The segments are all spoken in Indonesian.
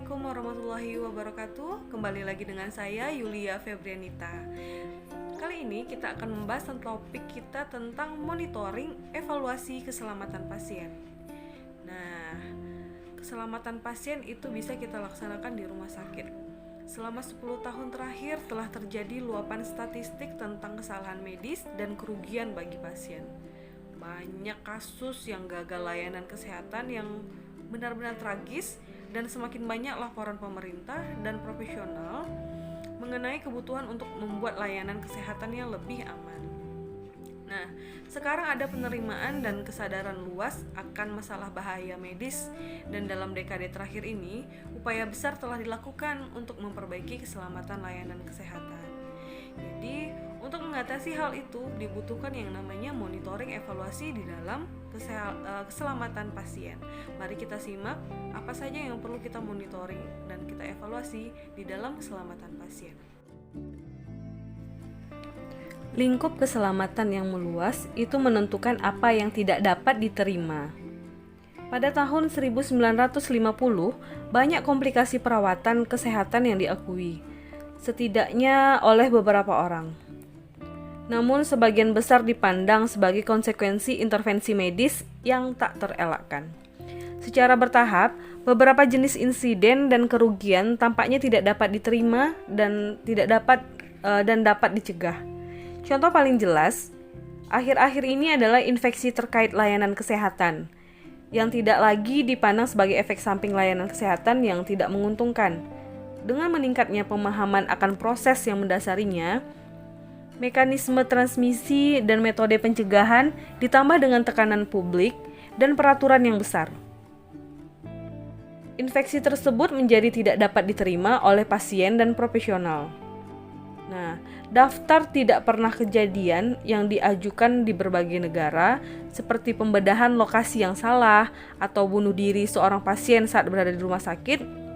Assalamualaikum warahmatullahi wabarakatuh. Kembali lagi dengan saya Yulia Febrianita. Kali ini kita akan membahas tentang topik kita tentang monitoring evaluasi keselamatan pasien. Nah, keselamatan pasien itu bisa kita laksanakan di rumah sakit. Selama 10 tahun terakhir telah terjadi luapan statistik tentang kesalahan medis dan kerugian bagi pasien. Banyak kasus yang gagal layanan kesehatan yang benar-benar tragis, dan semakin banyak laporan pemerintah dan profesional mengenai kebutuhan untuk membuat layanan kesehatan yang lebih aman. Nah, sekarang ada penerimaan dan kesadaran luas akan masalah bahaya medis, dan dalam dekade terakhir ini, upaya besar telah dilakukan untuk memperbaiki keselamatan layanan kesehatan. Jadi, untuk mengatasi hal itu dibutuhkan yang namanya monitoring evaluasi di dalam keselamatan pasien. Mari kita simak apa saja yang perlu kita monitoring dan kita evaluasi di dalam keselamatan pasien. Lingkup keselamatan yang meluas itu menentukan apa yang tidak dapat diterima. Pada tahun 1950, banyak komplikasi perawatan kesehatan yang diakui, setidaknya oleh beberapa orang. Namun sebagian besar dipandang sebagai konsekuensi intervensi medis yang tak terelakkan. Secara bertahap, beberapa jenis insiden dan kerugian tampaknya tidak dapat diterima dan dapat dicegah. Contoh paling jelas, akhir-akhir ini adalah infeksi terkait layanan kesehatan yang tidak lagi dipandang sebagai efek samping layanan kesehatan yang tidak menguntungkan. Dengan meningkatnya pemahaman akan proses yang mendasarinya, mekanisme transmisi dan metode pencegahan ditambah dengan tekanan publik dan peraturan yang besar. Infeksi tersebut menjadi tidak dapat diterima oleh pasien dan profesional. Nah, daftar tidak pernah kejadian yang diajukan di berbagai negara, seperti pembedahan lokasi yang salah atau bunuh diri seorang pasien saat berada di rumah sakit,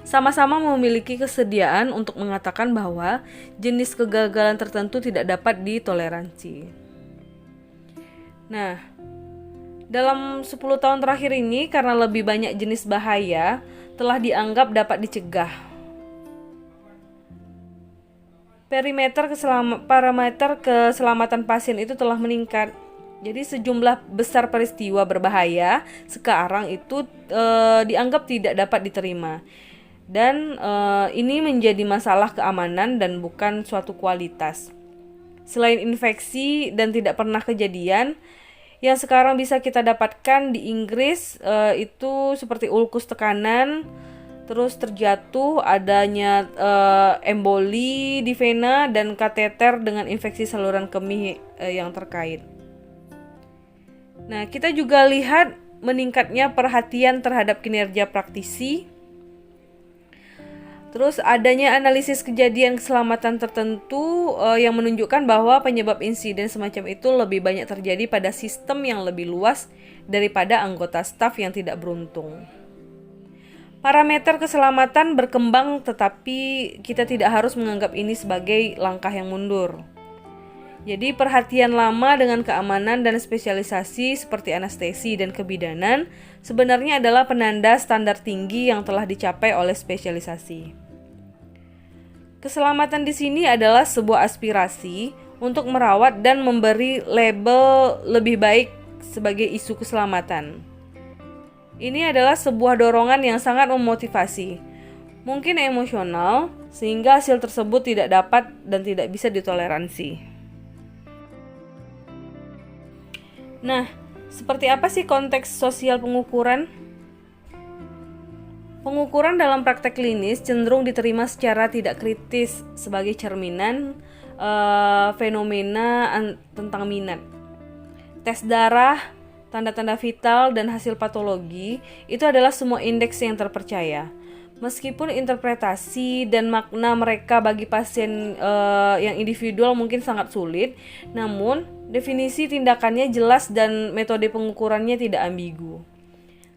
sama-sama memiliki kesediaan untuk mengatakan bahwa jenis kegagalan tertentu tidak dapat ditoleransi. Nah, dalam 10 tahun terakhir ini, karena lebih banyak jenis bahaya telah dianggap dapat dicegah. Parameter keselamatan pasien itu telah meningkat. Jadi sejumlah besar peristiwa berbahaya sekarang itu dianggap tidak dapat diterima. Dan ini menjadi masalah keamanan dan bukan suatu kualitas. Selain infeksi dan tidak pernah kejadian, yang sekarang bisa kita dapatkan di Inggris itu seperti ulkus tekanan, terus terjatuh, adanya emboli di vena, dan kateter dengan infeksi saluran kemih yang terkait. Nah, kita juga lihat meningkatnya perhatian terhadap kinerja praktisi. Terus adanya analisis kejadian keselamatan tertentu yang menunjukkan bahwa penyebab insiden semacam itu lebih banyak terjadi pada sistem yang lebih luas daripada anggota staf yang tidak beruntung. Parameter keselamatan berkembang, tetapi kita tidak harus menganggap ini sebagai langkah yang mundur. Jadi perhatian lama dengan keamanan dan spesialisasi seperti anestesi dan kebidanan sebenarnya adalah penanda standar tinggi yang telah dicapai oleh spesialisasi. Keselamatan di sini adalah sebuah aspirasi untuk merawat dan memberi label lebih baik sebagai isu keselamatan. Ini adalah sebuah dorongan yang sangat memotivasi, mungkin emosional, sehingga hasil tersebut tidak dapat dan tidak bisa ditoleransi. Nah, seperti apa sih konteks sosial pengukuran? Pengukuran dalam praktek klinis cenderung diterima secara tidak kritis sebagai cerminan fenomena tentang minat. Tes darah, tanda-tanda vital, dan hasil patologi itu adalah semua indeks yang terpercaya. Meskipun interpretasi dan makna mereka bagi pasien yang individual mungkin sangat sulit, namun definisi tindakannya jelas dan metode pengukurannya tidak ambigu.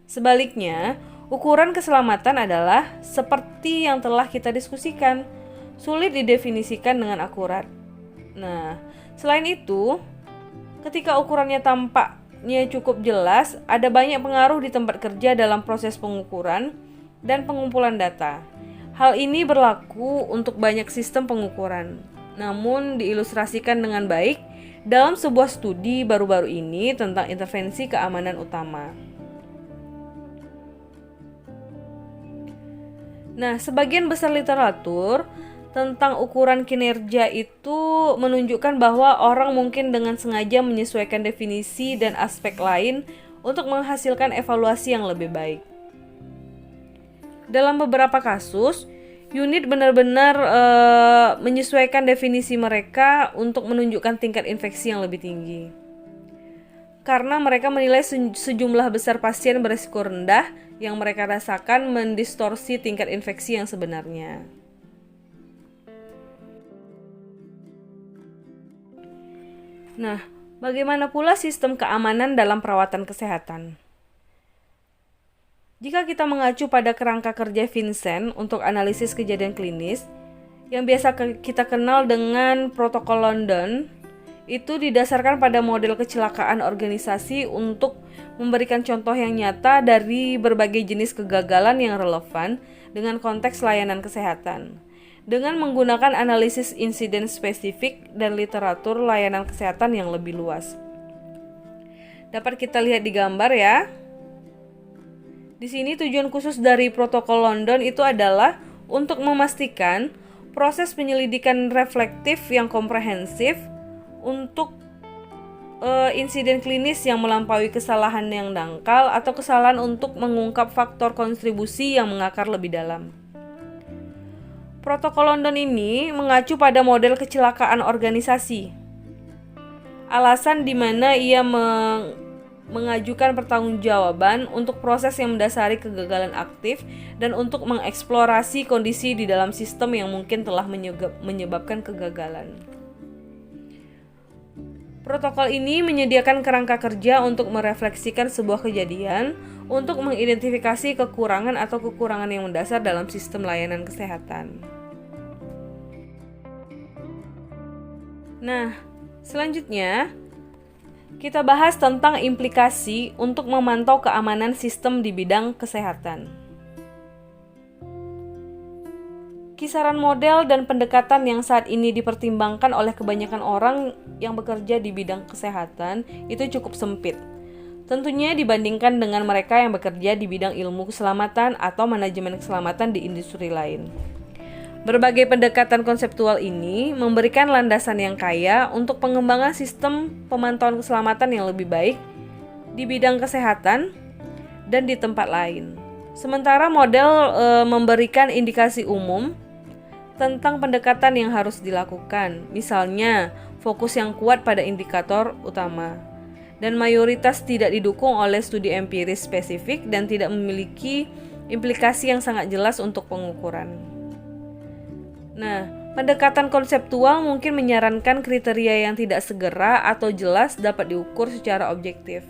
Sebaliknya, ukuran keselamatan adalah seperti yang telah kita diskusikan, sulit didefinisikan dengan akurat. Nah, selain itu, ketika ukurannya tampaknya cukup jelas, ada banyak pengaruh di tempat kerja dalam proses pengukuran, dan pengumpulan data. Hal ini berlaku untuk banyak sistem pengukuran, namun diilustrasikan dengan baik dalam sebuah studi baru-baru ini tentang intervensi keamanan utama. Nah, sebagian besar literatur tentang ukuran kinerja itu menunjukkan bahwa orang mungkin dengan sengaja menyesuaikan definisi dan aspek lain untuk menghasilkan evaluasi yang lebih baik. Dalam beberapa kasus, unit benar-benar menyesuaikan definisi mereka untuk menunjukkan tingkat infeksi yang lebih tinggi. Karena mereka menilai sejumlah besar pasien berisiko rendah yang mereka rasakan mendistorsi tingkat infeksi yang sebenarnya. Nah, bagaimana pula sistem keamanan dalam perawatan kesehatan? Jika kita mengacu pada kerangka kerja Vincent untuk analisis kejadian klinis, yang biasa kita kenal dengan protokol London, itu didasarkan pada model kecelakaan organisasi untuk memberikan contoh yang nyata dari berbagai jenis kegagalan yang relevan dengan konteks layanan kesehatan. Dengan menggunakan analisis insiden spesifik dan literatur layanan kesehatan yang lebih luas. Dapat kita lihat di gambar ya. Di sini tujuan khusus dari protokol London itu adalah untuk memastikan proses penyelidikan reflektif yang komprehensif untuk insiden klinis yang melampaui kesalahan yang dangkal atau kesalahan untuk mengungkap faktor kontribusi yang mengakar lebih dalam. Protokol London ini mengacu pada model kecelakaan organisasi. Alasan di mana ia mengajukan pertanggungjawaban untuk proses yang mendasari kegagalan aktif dan untuk mengeksplorasi kondisi di dalam sistem yang mungkin telah menyebabkan kegagalan. Protokol ini menyediakan kerangka kerja untuk merefleksikan sebuah kejadian untuk mengidentifikasi kekurangan atau kekurangan yang mendasar dalam sistem layanan kesehatan. Nah, selanjutnya kita bahas tentang implikasi untuk memantau keamanan sistem di bidang kesehatan. Kisaran model dan pendekatan yang saat ini dipertimbangkan oleh kebanyakan orang yang bekerja di bidang kesehatan itu cukup sempit. Tentunya dibandingkan dengan mereka yang bekerja di bidang ilmu keselamatan atau manajemen keselamatan di industri lain. Berbagai pendekatan konseptual ini memberikan landasan yang kaya untuk pengembangan sistem pemantauan keselamatan yang lebih baik di bidang kesehatan dan di tempat lain. Sementara model memberikan indikasi umum tentang pendekatan yang harus dilakukan, misalnya fokus yang kuat pada indikator utama, dan mayoritas tidak didukung oleh studi empiris spesifik dan tidak memiliki implikasi yang sangat jelas untuk pengukuran. Nah, pendekatan konseptual mungkin menyarankan kriteria yang tidak segera atau jelas dapat diukur secara objektif.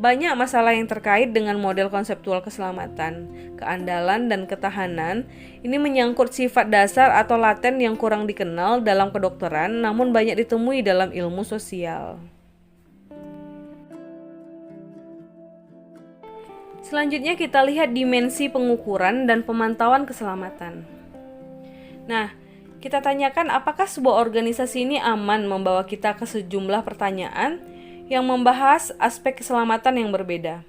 Banyak masalah yang terkait dengan model konseptual keselamatan, keandalan, dan ketahanan. Ini menyangkut sifat dasar atau laten yang kurang dikenal dalam kedokteran, namun banyak ditemui dalam ilmu sosial. Selanjutnya kita lihat dimensi pengukuran dan pemantauan keselamatan. Nah, kita tanyakan apakah sebuah organisasi ini aman membawa kita ke sejumlah pertanyaan yang membahas aspek keselamatan yang berbeda.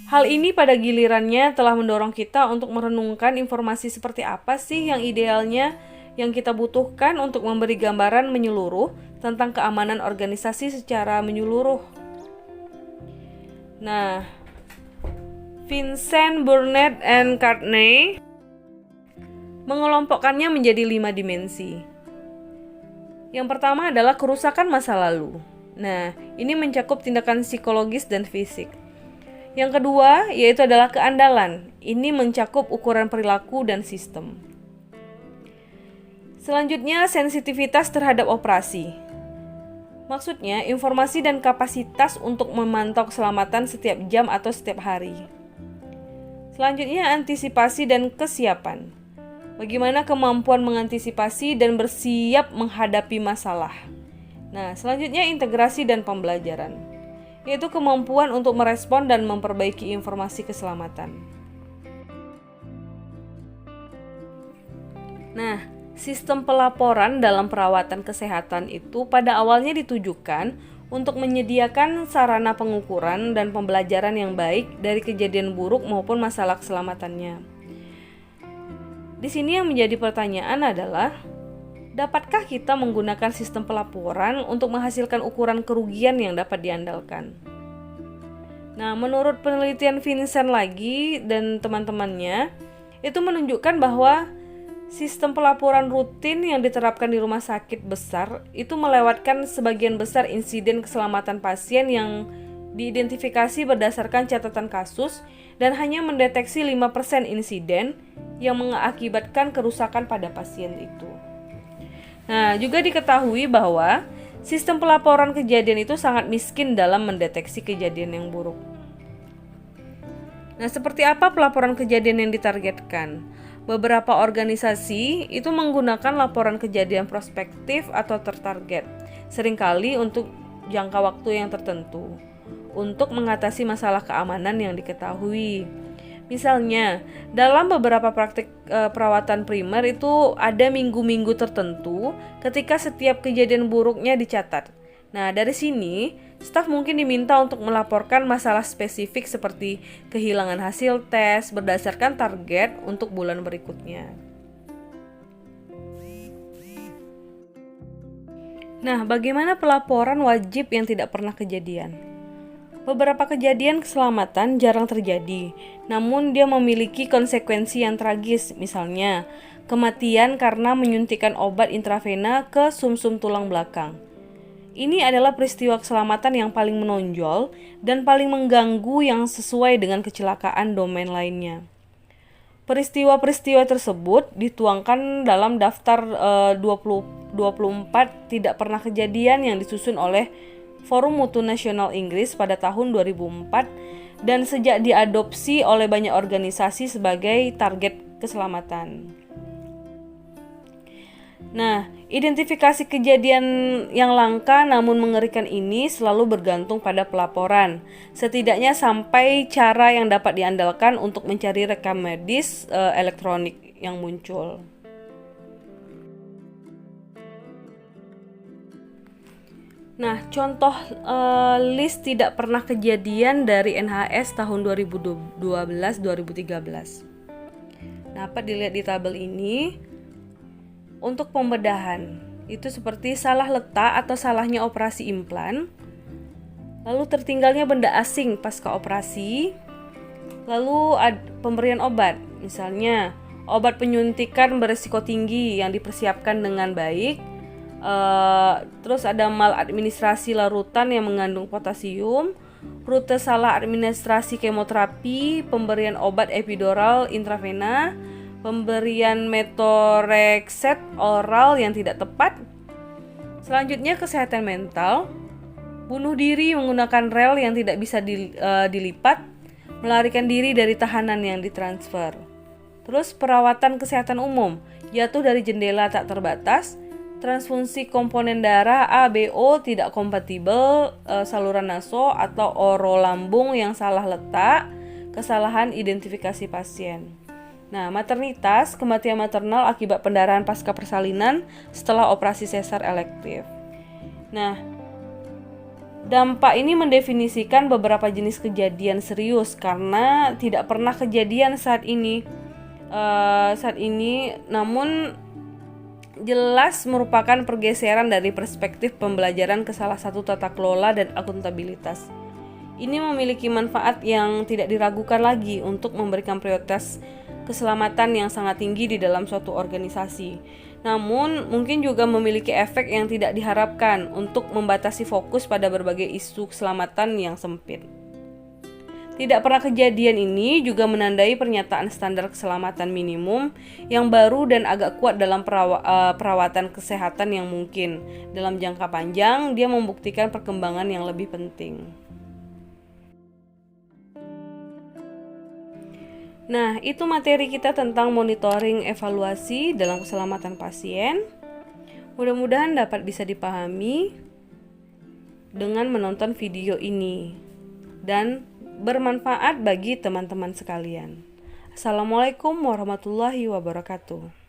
Hal ini pada gilirannya telah mendorong kita untuk merenungkan informasi seperti apa sih yang idealnya yang kita butuhkan untuk memberi gambaran menyeluruh tentang keamanan organisasi secara menyeluruh. Nah, Vincent, Burnett, and Courtney mengelompokkannya menjadi 5 dimensi. Yang pertama adalah kerusakan masa lalu. Nah, ini mencakup tindakan psikologis dan fisik. Yang kedua yaitu adalah keandalan. Ini mencakup ukuran perilaku dan sistem. Selanjutnya, sensitivitas terhadap operasi. Maksudnya, informasi dan kapasitas untuk memantau keselamatan setiap jam atau setiap hari. Selanjutnya, antisipasi dan kesiapan. Bagaimana kemampuan mengantisipasi dan bersiap menghadapi masalah. Nah, selanjutnya integrasi dan pembelajaran. yaitu kemampuan untuk merespon dan memperbaiki informasi keselamatan. Nah, sistem pelaporan dalam perawatan kesehatan itu pada awalnya ditujukan untuk menyediakan sarana pengukuran dan pembelajaran yang baik dari kejadian buruk maupun masalah keselamatannya. Di sini yang menjadi pertanyaan adalah, dapatkah kita menggunakan sistem pelaporan untuk menghasilkan ukuran kerugian yang dapat diandalkan? Nah, menurut penelitian Vincent lagi dan teman-temannya, itu menunjukkan bahwa sistem pelaporan rutin yang diterapkan di rumah sakit besar itu melewatkan sebagian besar insiden keselamatan pasien yang diidentifikasi berdasarkan catatan kasus dan hanya mendeteksi 5% insiden yang mengakibatkan kerusakan pada pasien itu. Nah, juga diketahui bahwa sistem pelaporan kejadian itu sangat miskin dalam mendeteksi kejadian yang buruk. Nah, seperti apa pelaporan kejadian yang ditargetkan? Beberapa organisasi itu menggunakan laporan kejadian prospektif atau tertarget, seringkali untuk jangka waktu yang tertentu, untuk mengatasi masalah keamanan yang diketahui. Misalnya, dalam beberapa praktik perawatan primer itu ada minggu-minggu tertentu ketika setiap kejadian buruknya dicatat. Nah, dari sini, staf mungkin diminta untuk melaporkan masalah spesifik seperti kehilangan hasil tes berdasarkan target untuk bulan berikutnya. Nah, bagaimana pelaporan wajib yang tidak pernah kejadian? Beberapa kejadian keselamatan jarang terjadi, namun dia memiliki konsekuensi yang tragis, misalnya kematian karena menyuntikkan obat intravena ke sumsum tulang belakang. Ini adalah peristiwa keselamatan yang paling menonjol dan paling mengganggu yang sesuai dengan kecelakaan domain lainnya. Peristiwa-peristiwa tersebut dituangkan dalam daftar 24 tidak pernah kejadian yang disusun oleh Forum Mutu Nasional Inggris pada tahun 2004 dan sejak diadopsi oleh banyak organisasi sebagai target keselamatan. Nah, identifikasi kejadian yang langka namun mengerikan ini selalu bergantung pada pelaporan, setidaknya sampai cara yang dapat diandalkan untuk mencari rekam medis elektronik yang muncul. Nah, contoh list tidak pernah kejadian dari NHS tahun 2012-2013. Dapat dilihat di tabel ini. Untuk pembedahan, itu seperti salah letak atau salahnya operasi implan, lalu tertinggalnya benda asing pasca operasi, lalu pemberian obat, misalnya obat penyuntikan berisiko tinggi yang dipersiapkan dengan baik, terus ada maladministrasi larutan yang mengandung potasium, rute salah administrasi kemoterapi, pemberian obat epidural intravena, pemberian methotrexate oral yang tidak tepat. Selanjutnya kesehatan mental, bunuh diri menggunakan rel yang tidak bisa dilipat, melarikan diri dari tahanan yang ditransfer. Terus perawatan kesehatan umum, jatuh dari jendela tak terbatas, transfungsi komponen darah A, B, O tidak kompatibel, saluran naso atau orolambung yang salah letak, kesalahan identifikasi pasien. Nah, maternitas, kematian maternal akibat pendarahan pasca persalinan setelah operasi sesar elektif. Nah, dampak ini mendefinisikan beberapa jenis kejadian serius karena tidak pernah kejadian saat ini, namun jelas merupakan pergeseran dari perspektif pembelajaran ke salah satu tata kelola dan akuntabilitas. Ini memiliki manfaat yang tidak diragukan lagi untuk memberikan prioritas keselamatan yang sangat tinggi di dalam suatu organisasi. Namun, mungkin juga memiliki efek yang tidak diharapkan untuk membatasi fokus pada berbagai isu keselamatan yang sempit. Tidak pernah kejadian ini juga menandai pernyataan standar keselamatan minimum yang baru dan agak kuat dalam perawatan kesehatan yang mungkin. Dalam jangka panjang, dia membuktikan perkembangan yang lebih penting. Nah, itu materi kita tentang monitoring evaluasi dalam keselamatan pasien. Mudah-mudahan dapat bisa dipahami. dengan menonton video ini dan bermanfaat bagi teman-teman sekalian. Assalamualaikum warahmatullahi wabarakatuh.